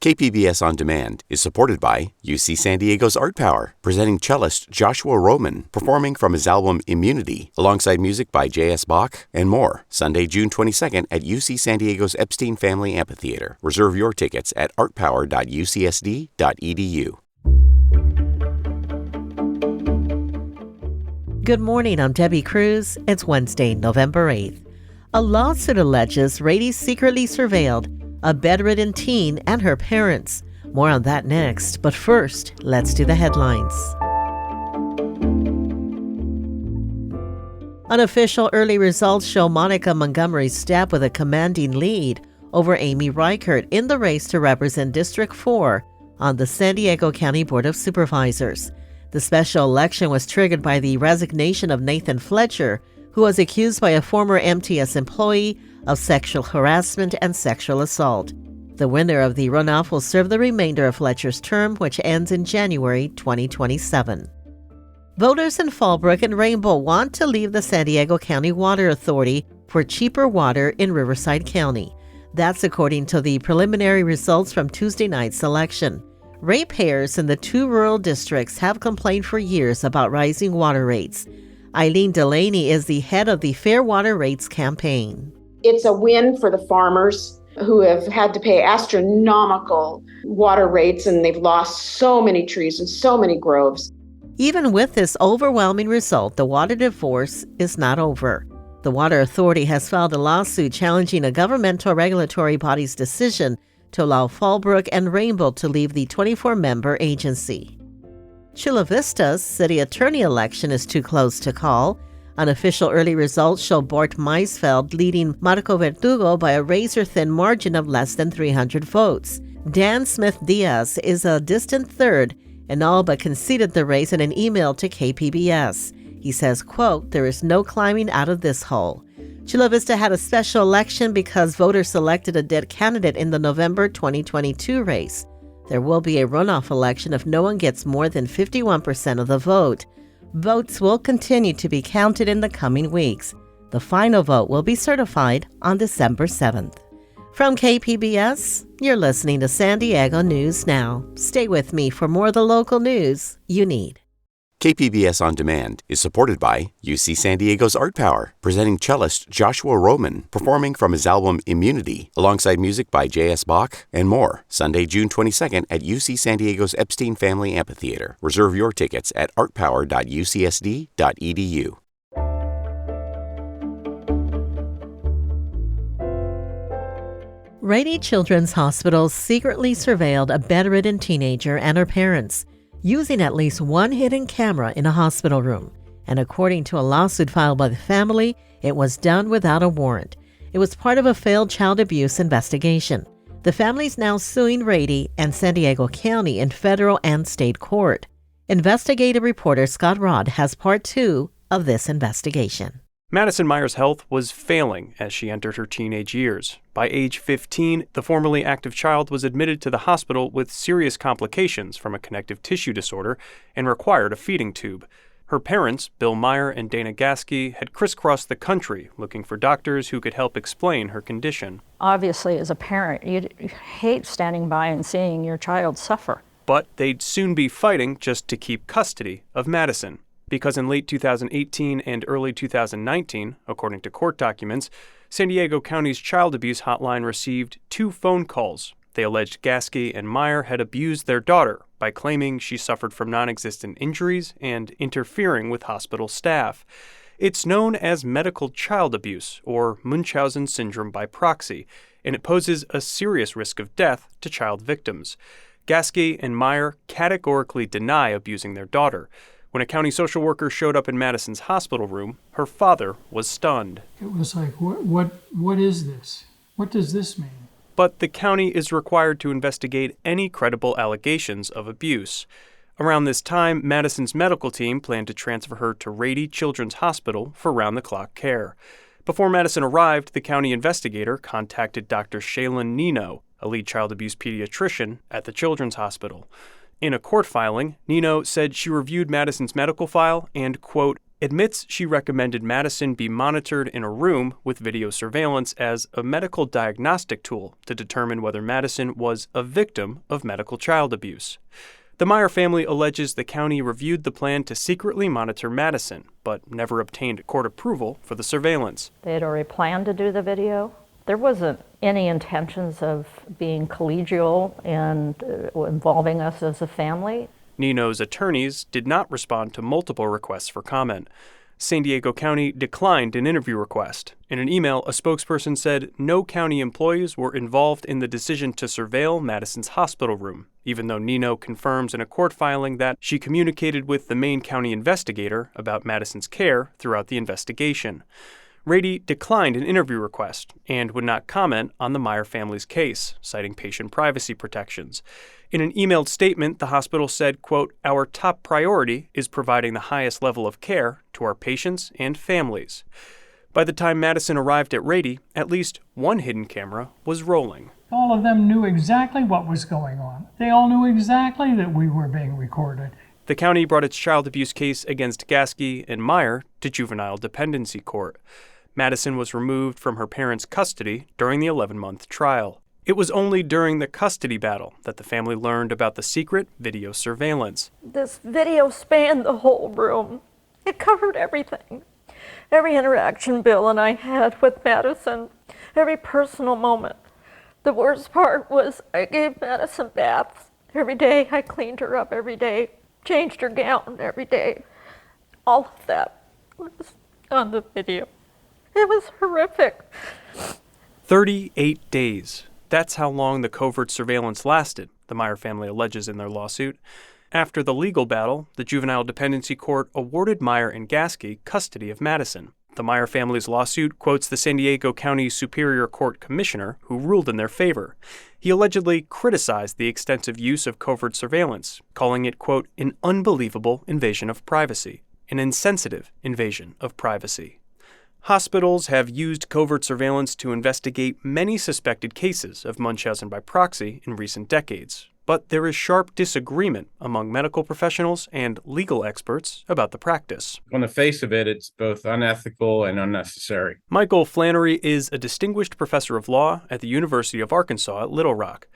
KPBS On Demand is supported by UC San Diego's Art Power, presenting cellist Joshua Roman, performing from his album Immunity, alongside music by J.S. Bach and more, Sunday, June 22nd at UC San Diego's Epstein Family Amphitheater. Reserve your tickets at artpower.ucsd.edu. Good morning, I'm Debbie Cruz. It's Wednesday, November 8th. A lawsuit alleges Rady secretly surveilled a bedridden teen and her parents. More on that next, but first, let's do the headlines. Unofficial early results show Monica Montgomery Stepp with a commanding lead over Amy Reichert in the race to represent District 4 on the San Diego County Board of Supervisors. The special election was triggered by the resignation of Nathan Fletcher, who was accused by a former MTS employee of sexual harassment and sexual assault. The winner of the runoff will serve the remainder of Fletcher's term, which ends in January 2027. Voters in Fallbrook and Rainbow want to leave the San Diego County Water Authority for cheaper water in Riverside County. That's according to the preliminary results from Tuesday night's election. Ratepayers in the two rural districts have complained for years about rising water rates. Eileen Delaney is the head of the Fair Water Rates campaign. It's a win for the farmers who have had to pay astronomical water rates, and they've lost so many trees and so many groves. Even with this overwhelming result, the water divorce is not over. The Water Authority has filed a lawsuit challenging a governmental regulatory body's decision to allow Fallbrook and Rainbow to leave the 24-member agency. Chula Vista's city attorney election is too close to call. Unofficial early results show Bort Maisfeld leading Marco Verdugo by a razor-thin margin of less than 300 votes. Dan Smith-Diaz is a distant third and all but conceded the race in an email to KPBS. He says, quote, "There is no climbing out of this hole." Chula Vista had a special election because voters selected a dead candidate in the November 2022 race. There will be a runoff election if no one gets more than 51% of the vote. Votes will continue to be counted in the coming weeks. The final vote will be certified on December 7th. From KPBS, you're listening to San Diego News Now. Stay with me for more of the local news you need. KPBS On Demand is supported by UC San Diego's Art Power, presenting cellist Joshua Roman, performing from his album Immunity, alongside music by J.S. Bach and more, Sunday, June 22nd at UC San Diego's Epstein Family Amphitheater. Reserve your tickets at artpower.ucsd.edu. Rady Children's Hospital secretly surveilled a bedridden teenager and her parents, using at least one hidden camera in a hospital room. And according to a lawsuit filed by the family, it was done without a warrant. It was part of a failed child abuse investigation. The family is now suing Rady and San Diego County in federal and state court. Investigative reporter Scott Rod has part 2 of this investigation. Madison Myers' health was failing as she entered her teenage years. By age 15, the formerly active child was admitted to the hospital with serious complications from a connective tissue disorder and required a feeding tube. Her parents, Bill Meyer and Dana Gasky, had crisscrossed the country looking for doctors who could help explain her condition. Obviously, as a parent, you hate standing by and seeing your child suffer. But they'd soon be fighting just to keep custody of Madison. Because in late 2018 and early 2019, according to court documents, San Diego County's child abuse hotline received 2 phone calls. They alleged Gasky and Meyer had abused their daughter by claiming she suffered from non-existent injuries and interfering with hospital staff. It's known as medical child abuse, or Munchausen syndrome by proxy, and it poses a serious risk of death to child victims. Gasky and Meyer categorically deny abusing their daughter. When a county social worker showed up in Madison's hospital room, her father was stunned. It was like, what is this? What does this mean? But the county is required to investigate any credible allegations of abuse. Around this time, Madison's medical team planned to transfer her to Rady Children's Hospital for round-the-clock care. Before Madison arrived, the county investigator contacted Dr. Shaylin Nino, a lead child abuse pediatrician at the Children's Hospital. In a court filing, Nino said she reviewed Madison's medical file and, quote, admits she recommended Madison be monitored in a room with video surveillance as a medical diagnostic tool to determine whether Madison was a victim of medical child abuse. The Meyer family alleges the county reviewed the plan to secretly monitor Madison, but never obtained court approval for the surveillance. They had already planned to do the video. There wasn't any intentions of being collegial and involving us as a family. Nino's attorneys did not respond to multiple requests for comment. San Diego County declined an interview request. In an email, a spokesperson said no county employees were involved in the decision to surveil Madison's hospital room, even though Nino confirms in a court filing that she communicated with the Maine County investigator about Madison's care throughout the investigation. Rady declined an interview request and would not comment on the Meyer family's case, citing patient privacy protections. In an emailed statement, the hospital said, quote, "Our top priority is providing the highest level of care to our patients and families." By the time Madison arrived at Rady, at least one hidden camera was rolling. All of them knew exactly what was going on. They all knew exactly that we were being recorded. The county brought its child abuse case against Gasky and Meyer to juvenile dependency court. Madison was removed from her parents' custody during the 11-month trial. It was only during the custody battle that the family learned about the secret video surveillance. This video spanned the whole room. It covered everything. Every interaction Bill and I had with Madison, every personal moment. The worst part was I gave Madison baths every day. I cleaned her up every day, changed her gown every day. All of that was on the video. It was horrific. 38 days. That's how long the covert surveillance lasted, the Meyer family alleges in their lawsuit. After the legal battle, the Juvenile Dependency Court awarded Meyer and Gasky custody of Madison. The Meyer family's lawsuit quotes the San Diego County Superior Court Commissioner, who ruled in their favor. He allegedly criticized the extensive use of covert surveillance, calling it, quote, "an unbelievable invasion of privacy, an insensitive invasion of privacy." Hospitals have used covert surveillance to investigate many suspected cases of Munchausen by proxy in recent decades, but there is sharp disagreement among medical professionals and legal experts about the practice. On the face of it, it's both unethical and unnecessary. Michael Flannery is a distinguished professor of law at the University of Arkansas at Little Rock.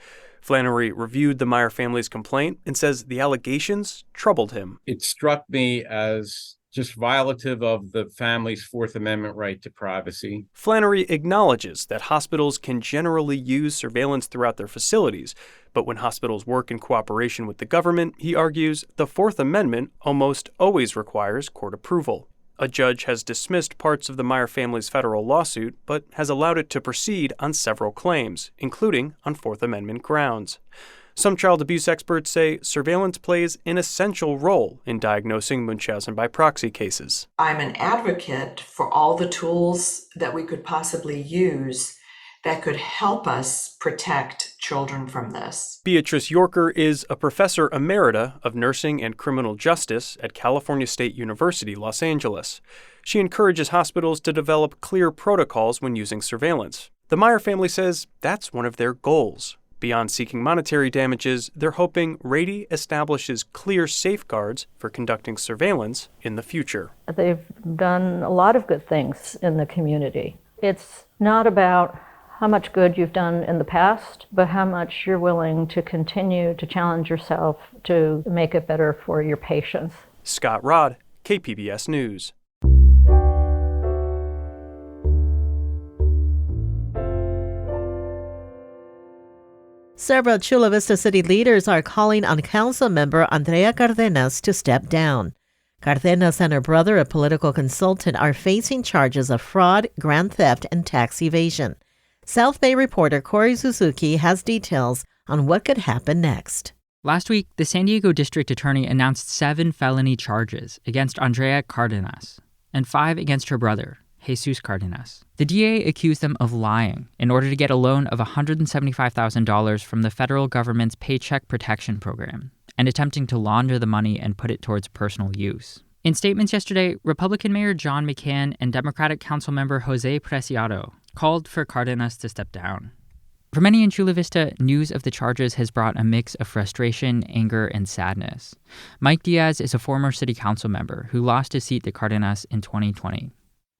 Flannery reviewed the Meyer family's complaint and says the allegations troubled him. It struck me as just violative of the family's Fourth Amendment right to privacy. Flannery acknowledges that hospitals can generally use surveillance throughout their facilities, but when hospitals work in cooperation with the government, he argues the Fourth Amendment almost always requires court approval. A judge has dismissed parts of the Meyer family's federal lawsuit, but has allowed it to proceed on several claims, including on Fourth Amendment grounds. Some child abuse experts say surveillance plays an essential role in diagnosing Munchausen by proxy cases. I'm an advocate for all the tools that we could possibly use that could help us protect children from this. Beatrice Yorker is a professor emerita of nursing and criminal justice at California State University, Los Angeles. She encourages hospitals to develop clear protocols when using surveillance. The Meyer family says that's one of their goals. Beyond seeking monetary damages, they're hoping Rady establishes clear safeguards for conducting surveillance in the future. They've done a lot of good things in the community. It's not about how much good you've done in the past, but how much you're willing to continue to challenge yourself to make it better for your patients. Scott Rodd, KPBS News. Several Chula Vista city leaders are calling on council member Andrea Cardenas to step down. Cardenas and her brother, a political consultant, are facing charges of fraud, grand theft, and tax evasion. South Bay reporter Corey Suzuki has details on what could happen next. Last week, the San Diego District Attorney announced 7 felony charges against Andrea Cardenas and 5 against her brother, Jesus Cardenas. The DA accused them of lying in order to get a loan of $175,000 from the federal government's Paycheck Protection Program and attempting to launder the money and put it towards personal use. In statements yesterday, Republican Mayor John McCann and Democratic Councilmember Jose Preciado called for Cardenas to step down. For many in Chula Vista, news of the charges has brought a mix of frustration, anger, and sadness. Mike Diaz is a former city council member who lost his seat to Cardenas in 2020.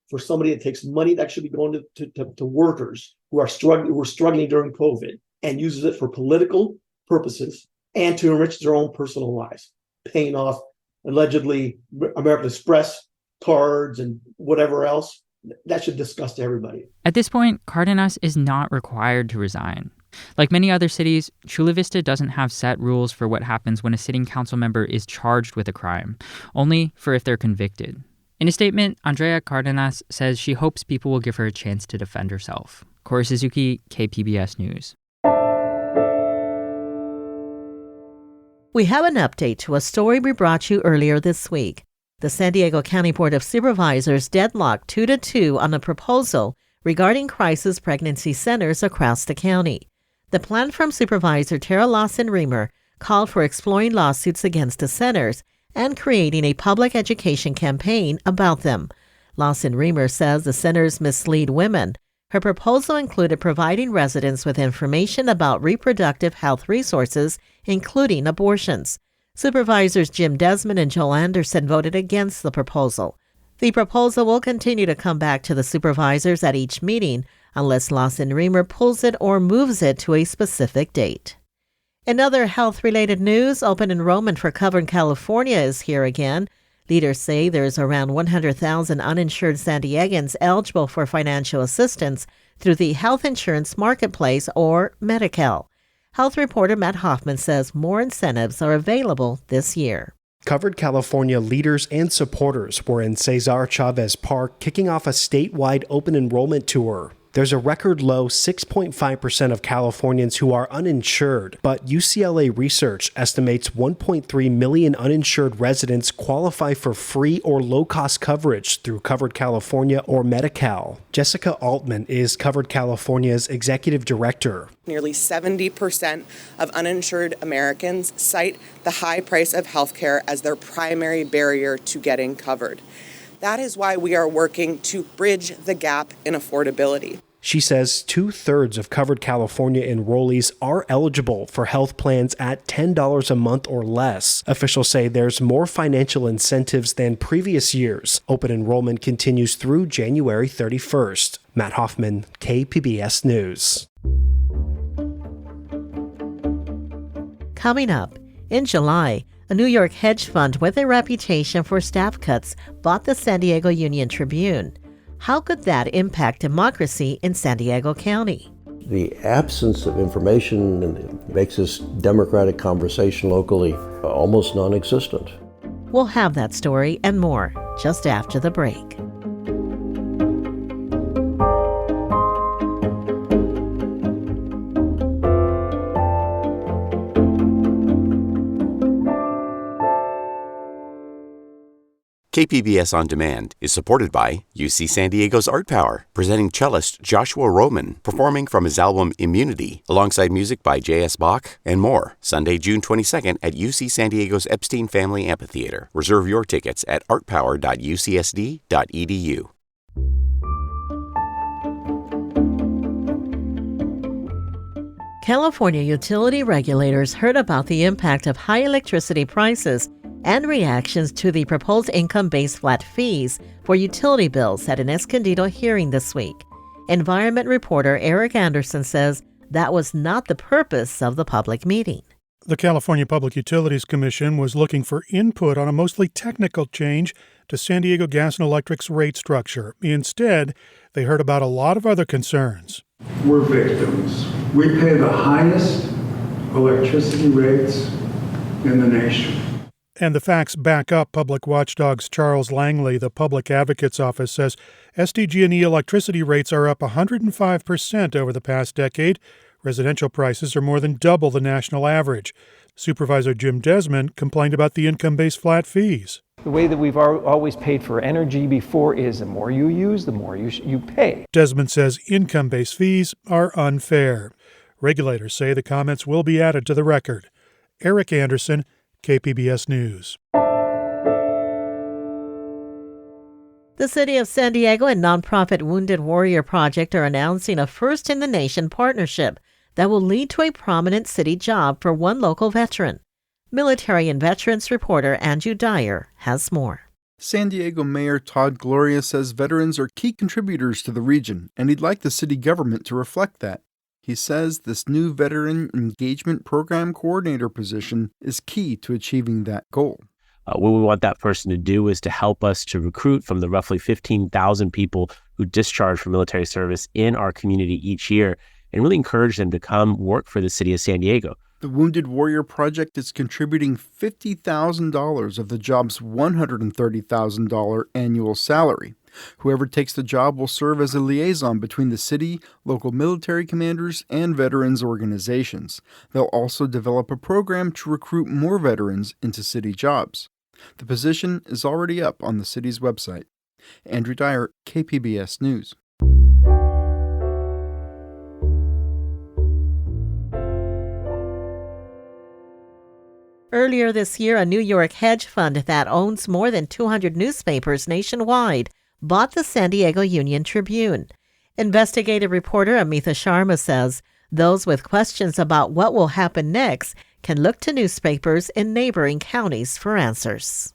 For somebody that takes money that should be going to workers who are struggling during COVID and uses it for political purposes and to enrich their own personal lives, paying off allegedly American Express cards and whatever else, that should disgust everybody. At this point, Cardenas is not required to resign. Like many other cities, Chula Vista doesn't have set rules for what happens when a sitting council member is charged with a crime, only for if they're convicted. In a statement, Andrea Cardenas says she hopes people will give her a chance to defend herself. Corey Suzuki, KPBS News. We have an update to a story we brought you earlier this week. The San Diego County Board of Supervisors deadlocked 2-2 on a proposal regarding crisis pregnancy centers across the county. The plan from Supervisor Tara Lawson-Remer called for exploring lawsuits against the centers and creating a public education campaign about them. Lawson-Remer says the centers mislead women. Her proposal included providing residents with information about reproductive health resources, including abortions. Supervisors Jim Desmond and Joel Anderson voted against the proposal. The proposal will continue to come back to the supervisors at each meeting unless Lawson-Remer pulls it or moves it to a specific date. In other health-related news, open enrollment for Covered California is here again. Leaders say there's around 100,000 uninsured San Diegans eligible for financial assistance through the Health Insurance Marketplace, or Medi-Cal. Health reporter Matt Hoffman says more incentives are available this year. Covered California leaders and supporters were in Cesar Chavez Park kicking off a statewide open enrollment tour. There's a record low 6.5% of Californians who are uninsured, but UCLA research estimates 1.3 million uninsured residents qualify for free or low-cost coverage through Covered California or Medi-Cal. Jessica Altman is Covered California's executive director. Nearly 70% of uninsured Americans cite the high price of healthcare as their primary barrier to getting covered. That is why we are working to bridge the gap in affordability. She says 2/3 of Covered California enrollees are eligible for health plans at $10 a month or less. Officials say there's more financial incentives than previous years. Open enrollment continues through January 31st. Matt Hoffman, KPBS News. Coming up, in July, a New York hedge fund with a reputation for staff cuts bought the San Diego Union-Tribune. How could that impact democracy in San Diego County? The absence of information makes this democratic conversation locally almost non-existent. We'll have that story and more just after the break. KPBS On Demand is supported by UC San Diego's Art Power, presenting cellist Joshua Roman, performing from his album Immunity, alongside music by J.S. Bach and more, Sunday, June 22nd at UC San Diego's Epstein Family Amphitheater. Reserve your tickets at artpower.ucsd.edu. California utility regulators heard about the impact of high electricity prices and reactions to the proposed income-based flat fees for utility bills at an Escondido hearing this week. Environment reporter Eric Anderson says that was not the purpose of the public meeting. The California Public Utilities Commission was looking for input on a mostly technical change to San Diego Gas and Electric's rate structure. Instead, they heard about a lot of other concerns. We're victims. We pay the highest electricity rates in the nation. And the facts back up Public Watchdog's Charles Langley. The Public Advocate's Office says SDG&E electricity rates are up 105% over the past decade. Residential prices are more than double the national average. Supervisor Jim Desmond complained about the income-based flat fees. The way that we've always paid for energy before is the more you use, the more you pay. Desmond says income-based fees are unfair. Regulators say the comments will be added to the record. Eric Anderson, KPBS News. The City of San Diego and nonprofit Wounded Warrior Project are announcing a first-in-the-nation partnership. that will lead to a prominent city job for one local veteran. Military and Veterans reporter Andrew Dyer has more. San Diego Mayor Todd Gloria says veterans are key contributors to the region, and he'd like the city government to reflect that. He says this new Veteran Engagement Program Coordinator position is key to achieving that goal. What we want that person to do is to help us to recruit from the roughly 15,000 people who discharge from military service in our community each year and really encourage them to come work for the city of San Diego. The Wounded Warrior Project is contributing $50,000 of the job's $130,000 annual salary. Whoever takes the job will serve as a liaison between the city, local military commanders, and veterans organizations. They'll also develop a program to recruit more veterans into city jobs. The position is already up on the city's website. Andrew Dyer, KPBS News. Earlier this year, a New York hedge fund that owns more than 200 newspapers nationwide bought the San Diego Union-Tribune. Investigative reporter Amitha Sharma says those with questions about what will happen next can look to newspapers in neighboring counties for answers.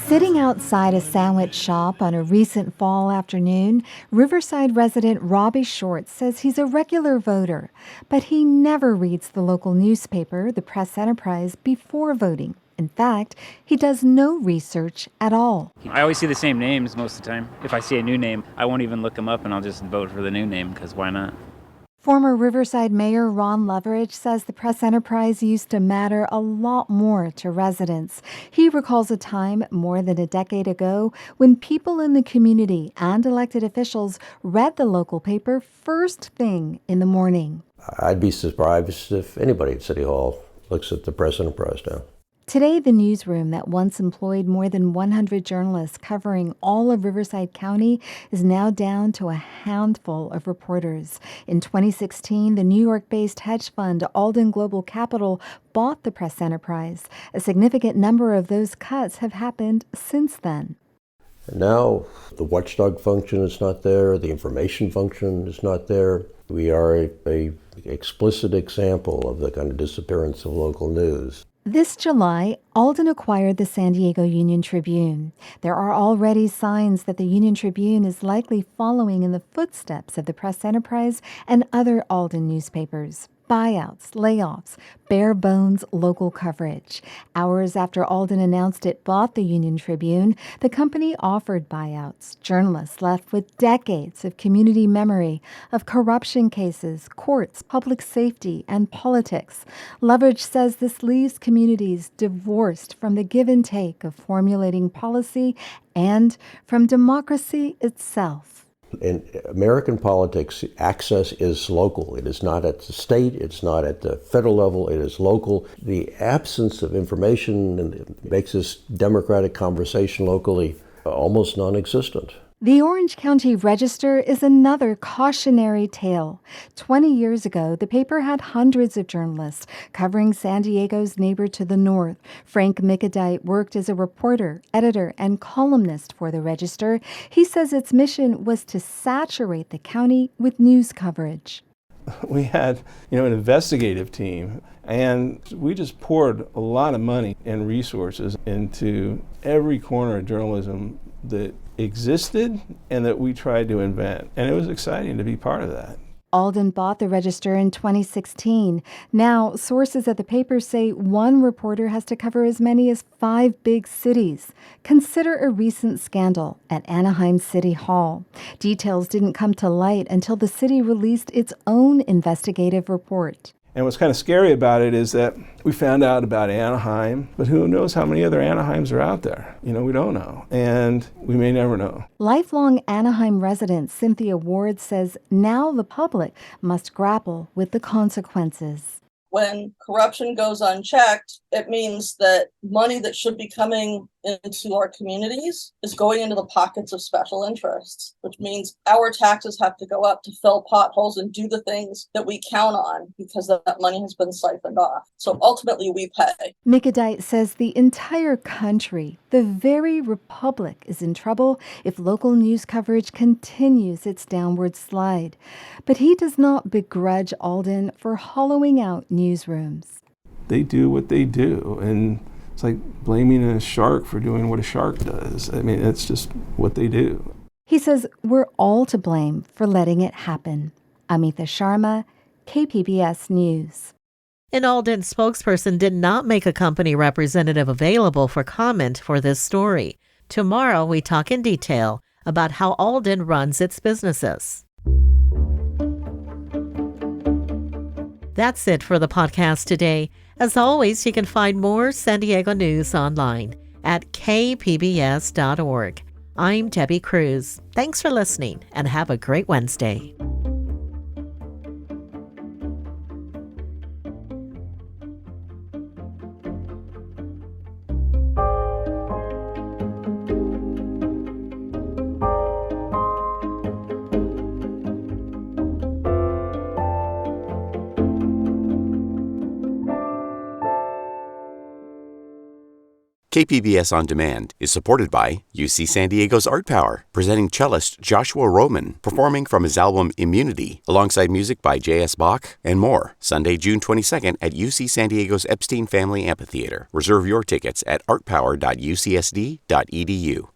Sitting outside a sandwich shop on a recent fall afternoon, Riverside resident Robbie Short says he's a regular voter, but he never reads the local newspaper, the Press Enterprise, before voting. In fact, he does no research at all. I always see the same names most of the time. If I see a new name, I won't even look them up and I'll just vote for the new name because why not? Former Riverside Mayor Ron Loveridge says the Press Enterprise used to matter a lot more to residents. He recalls a time more than a decade ago when people in the community and elected officials read the local paper first thing in the morning. I'd be surprised if anybody at City Hall looks at the Press Enterprise now. Today, the newsroom that once employed more than 100 journalists covering all of Riverside County is now down to a handful of reporters. In 2016, the New York-based hedge fund Alden Global Capital bought the Press Enterprise. A significant number of those cuts have happened since then. And now the watchdog function is not there, the information function is not there. We are a explicit example of the kind of disappearance of local news. This July, Alden acquired the San Diego Union-Tribune. There are already signs that the Union-Tribune is likely following in the footsteps of the Press Enterprise and other Alden newspapers. Buyouts, layoffs, bare bones local coverage. Hours after Alden announced it bought the Union-Tribune, the company offered buyouts. Journalists left with decades of community memory of corruption cases, courts, public safety, and politics. Loveridge says this leaves communities divorced from the give and take of formulating policy and from democracy itself. In American politics, access is local. It is not at the state, it's not at the federal level, it is local. The absence of information makes this democratic conversation locally almost non-existent. The Orange County Register is another cautionary tale. 20 years ago, the paper had hundreds of journalists covering San Diego's neighbor to the north. Frank Mickadite worked as a reporter, editor, and columnist for the Register. He says its mission was to saturate the county with news coverage. We had, an investigative team, and we just poured a lot of money and resources into every corner of journalism that existed and that we tried to invent. And it was exciting to be part of that. Alden bought the Register in 2016. Now, sources at the paper say one reporter has to cover as many as 5 big cities. Consider a recent scandal at Anaheim City Hall. Details didn't come to light until the city released its own investigative report. And what's kind of scary about it is that we found out about Anaheim, but who knows how many other Anaheims are out there? We don't know, and we may never know. Lifelong Anaheim resident Cynthia Ward says now the public must grapple with the consequences. When corruption goes unchecked, it means that money that should be coming into our communities is going into the pockets of special interests, which means our taxes have to go up to fill potholes and do the things that we count on because that money has been siphoned off. So ultimately, we pay. Mickadite says the entire country, the very republic, is in trouble if local news coverage continues its downward slide. But he does not begrudge Alden for hollowing out newsrooms. They do what they do, and it's like blaming a shark for doing what a shark does. I mean, it's just what they do. He says we're all to blame for letting it happen. Amitha Sharma, KPBS News. An Alden spokesperson did not make a company representative available for comment for this story. Tomorrow, we talk in detail about how Alden runs its businesses. That's it for the podcast today. As always, you can find more San Diego news online at kpbs.org. I'm Debbie Cruz. Thanks for listening and have a great Wednesday. KPBS On Demand is supported by UC San Diego's Art Power, presenting cellist Joshua Roman, performing from his album Immunity, alongside music by J.S. Bach and more, Sunday, June 22nd at UC San Diego's Epstein Family Amphitheater. Reserve your tickets at artpower.ucsd.edu.